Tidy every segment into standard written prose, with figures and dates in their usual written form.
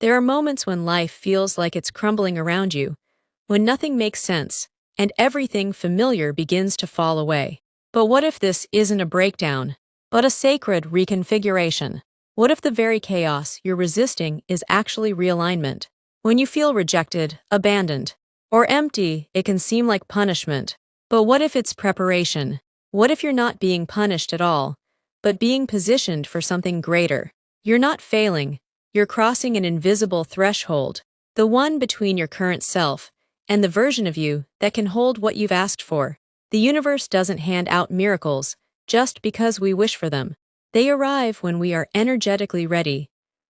There are moments when life feels like it's crumbling around you, when nothing makes sense, and everything familiar begins to fall away. But what if this isn't a breakdown, but a sacred reconfiguration? What if the very chaos you're resisting is actually realignment? When you feel rejected, abandoned, or empty, it can seem like punishment. But what if it's preparation? What if you're not being punished at all, but being positioned for something greater? You're not failing, you're crossing an invisible threshold, the one between your current self and the version of you that can hold what you've asked for. The universe doesn't hand out miracles just because we wish for them. They arrive when we are energetically ready,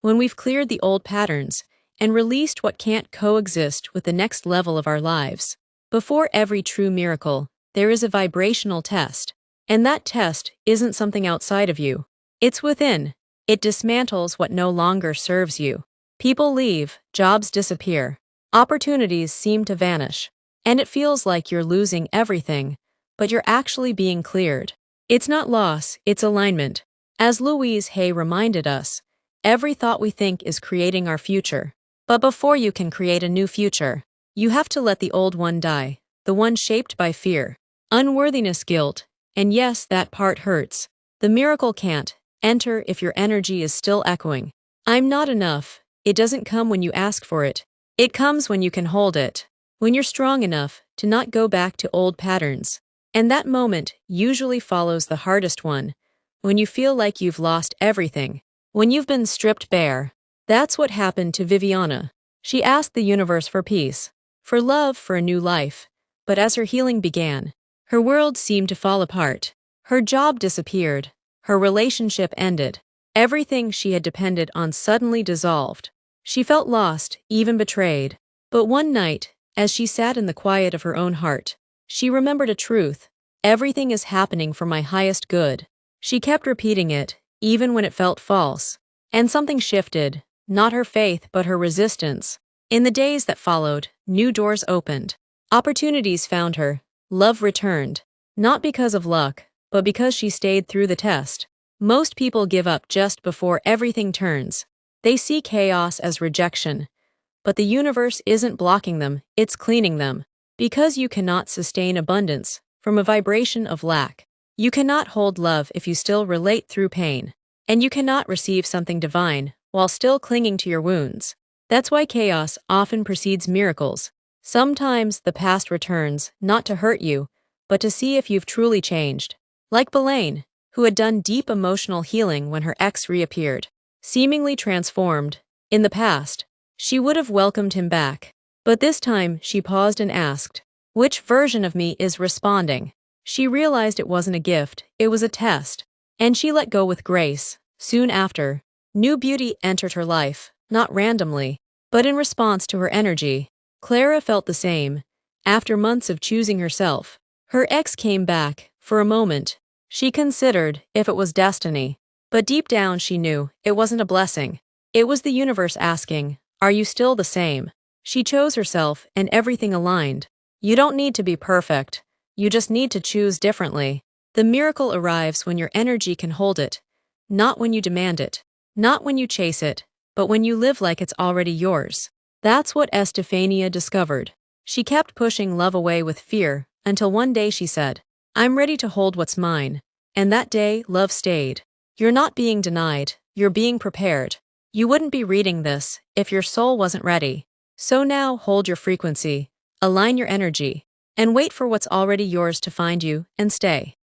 when we've cleared the old patterns and released what can't coexist with the next level of our lives. Before every true miracle, there is a vibrational test. And that test isn't something outside of you. It's within. It dismantles what no longer serves you. People leave, jobs disappear, opportunities seem to vanish, and it feels like you're losing everything, but you're actually being cleared. It's not loss, it's alignment. As Louise reminded us, every thought we think is creating our future. But before you can create a new future, you have to let the old one die, the one shaped by fear, unworthiness, guilt, and yes, that part hurts. The miracle can't enter if your energy is still echoing. I'm not enough. It doesn't come when you ask for it. It comes when you can hold it. When you're strong enough to not go back to old patterns. And that moment usually follows the hardest one. When you feel like you've lost everything. When you've been stripped bare. That's what happened to Viviana. She asked the universe for peace, for love, for a new life. But as her healing began, her world seemed to fall apart. Her job disappeared. Her relationship ended. Everything she had depended on suddenly dissolved. She felt lost, even betrayed. But one night, as she sat in the quiet of her own heart, she remembered a truth. Everything is happening for my highest good. She kept repeating it, even when it felt false. And something shifted, not her faith but her resistance. In the days that followed, new doors opened. Opportunities found her. Love returned, not because of luck, but because she stayed through the test. Most people give up just before everything turns. They see chaos as rejection. But the universe isn't blocking them, it's cleaning them. Because you cannot sustain abundance from a vibration of lack. You cannot hold love if you still relate through pain. And you cannot receive something divine while still clinging to your wounds. That's why chaos often precedes miracles. Sometimes the past returns, not to hurt you, but to see if you've truly changed. Like Belaine, who had done deep emotional healing when her ex reappeared. Seemingly transformed. In the past, she would have welcomed him back. But this time, she paused and asked, which version of me is responding? She realized it wasn't a gift, it was a test. And she let go with grace. Soon after, new beauty entered her life, not randomly, but in response to her energy. Clara felt the same. After months of choosing herself, her ex came back. For a moment, she considered if it was destiny. But deep down she knew it wasn't a blessing. It was the universe asking, are you still the same? She chose herself and everything aligned. You don't need to be perfect. You just need to choose differently. The miracle arrives when your energy can hold it. Not when you demand it. Not when you chase it. But when you live like it's already yours. That's what Estefania discovered. She kept pushing love away with fear, until one day she said, I'm ready to hold what's mine. And that day, love stayed. You're not being denied, you're being prepared. You wouldn't be reading this if your soul wasn't ready. So now hold your frequency, align your energy, and wait for what's already yours to find you and stay.